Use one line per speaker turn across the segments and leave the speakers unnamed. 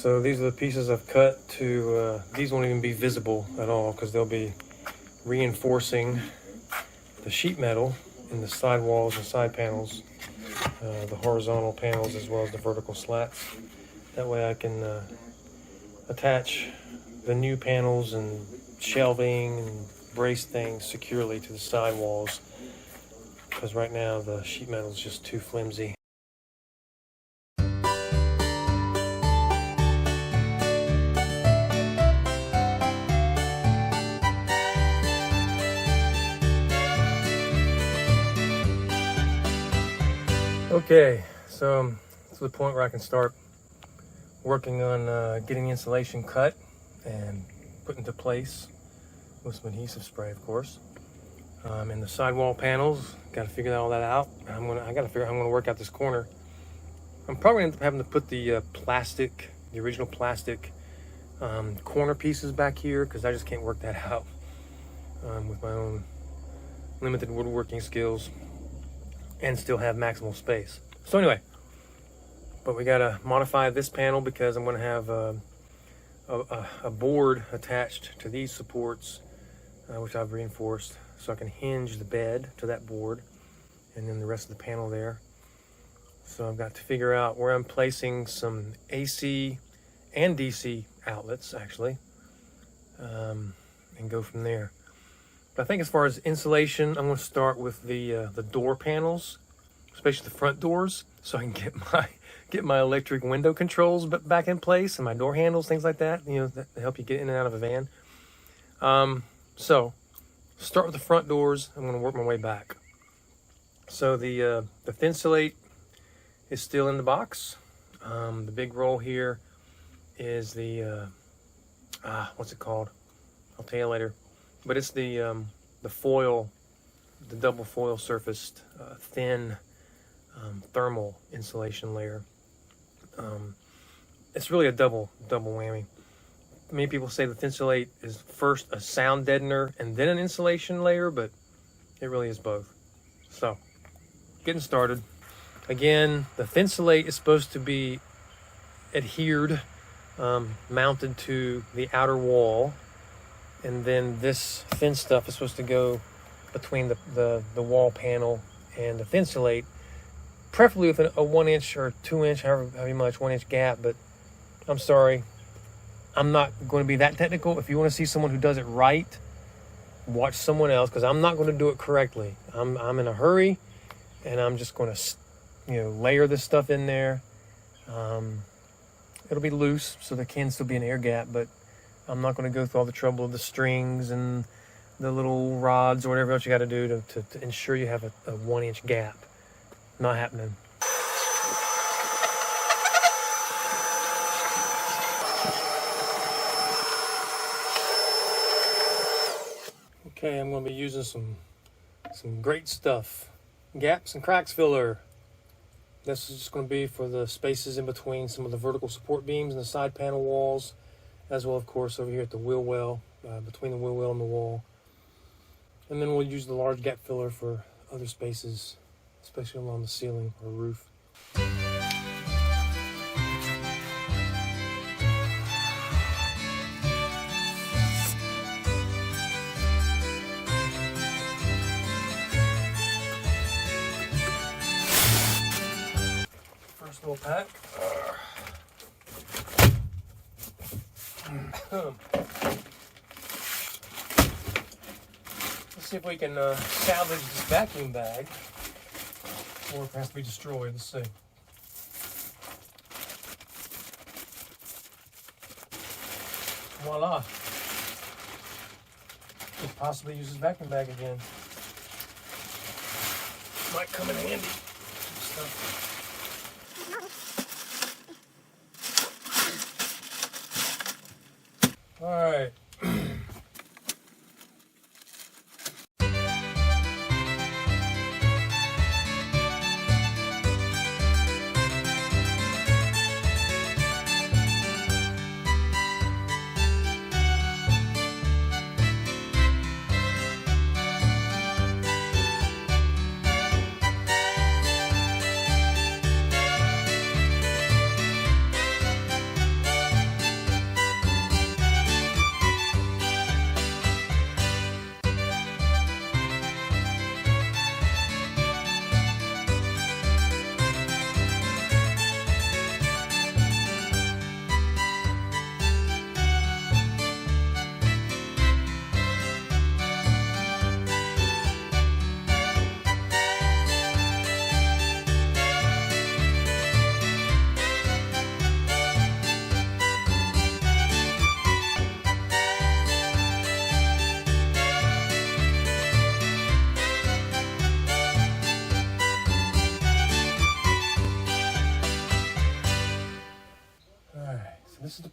So these are the pieces I've cut to, these won't even be visible at all because they'll be reinforcing the sheet metal in the side walls and side panels, the horizontal panels as well as the vertical slats. That way I can attach the new panels and shelving and brace things securely to the side walls, because right now the sheet metal is just too flimsy. Okay, so to the point where I can start working on getting the insulation cut and put into place with some adhesive spray, of course. And the sidewall panels, got to figure all that out. I got to figure out how I'm going to work out this corner. I'm probably going to end up having to put the the original plastic corner pieces back here, because I just can't work that out with my own limited woodworking skills and still have maximal space. So anyway, but we gotta modify this panel because I'm gonna have a board attached to these supports, which I've reinforced, so I can hinge the bed to that board and then the rest of the panel there. So I've got to figure out where I'm placing some AC and DC outlets actually, and go from there. But I think as far as insulation, I'm going to start with the door panels, especially the front doors, so I can get my electric window controls back in place and my door handles, things like that. You know, that help you get in and out of a van. So start with the front doors. I'm going to work my way back. So the Insulate is still in the box. The big roll here is the what's it called? I'll tell you later. But it's the foil, the double foil surfaced thin thermal insulation layer. It's really a double whammy. Many people say the Insulate is first a sound deadener and then an insulation layer, but it really is both. So, getting started. Again, the Insulate is supposed to be adhered, mounted to the outer wall. And then this thin stuff is supposed to go between the wall panel and the Insulate, preferably with a 1 inch or 2 inch, however much, 1 inch gap. But I'm sorry, I'm not going to be that technical. If you want to see someone who does it right, watch someone else, because I'm not going to do it correctly. I'm in a hurry, and I'm just going to, layer this stuff in there. It'll be loose, so there can still be an air gap, but I'm not going to go through all the trouble of the strings and the little rods or whatever else you got to do to ensure you have a 1 inch gap. Not happening. Okay, I'm going to be using some great stuff. Gaps and cracks filler. This is just going to be for the spaces in between some of the vertical support beams and the side panel walls, as well, of course, over here at the wheel well, between the wheel well and the wall. And then we'll use the large gap filler for other spaces, especially along the ceiling or roof. First little pack. Let's see if we can salvage this vacuum bag, or if it has to be destroyed. Let's see. Voila. Could possibly use this vacuum bag again. Might come in handy. All right.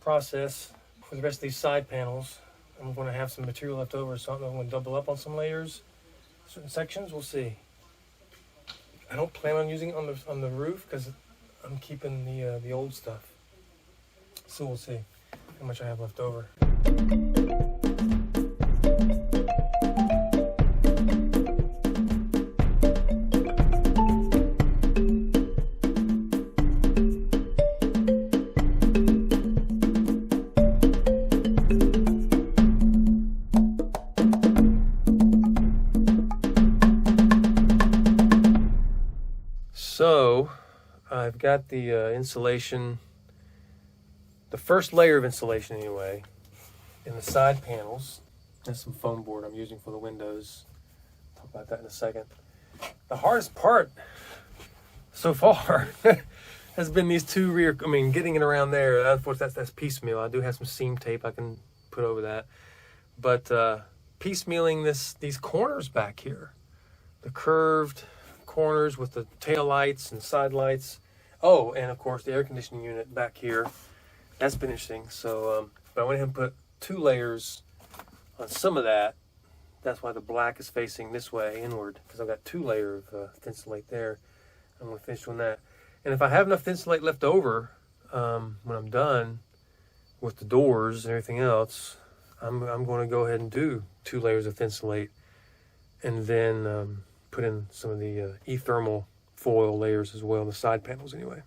process for the rest of these side panels. I'm going to have some material left over, so I'm going to double up on some layers, certain sections. We'll see. I don't plan on using it on the roof because I'm keeping the old stuff. So we'll see how much I have left over. So I've got the insulation, the first layer of insulation anyway, in the side panels. That's some foam board I'm using for the windows. Talk about that in a second. The hardest part so far has been these two rear, getting it around there. Unfortunately, that's piecemeal. I do have some seam tape I can put over that. But piecemealing these corners back here, the curved corners with the tail lights and side lights. Oh, and of course the air conditioning unit back here. That's been interesting. So, but I went ahead and put 2 layers on some of that. That's why the black is facing this way inward, because I've got 2 layers of Insulate there. I'm going to finish on that. And if I have enough Insulate left over when I'm done with the doors and everything else, I'm going to go ahead and do 2 layers of Insulate, and then put in some of the e-thermal foil layers as well, the side panels anyway.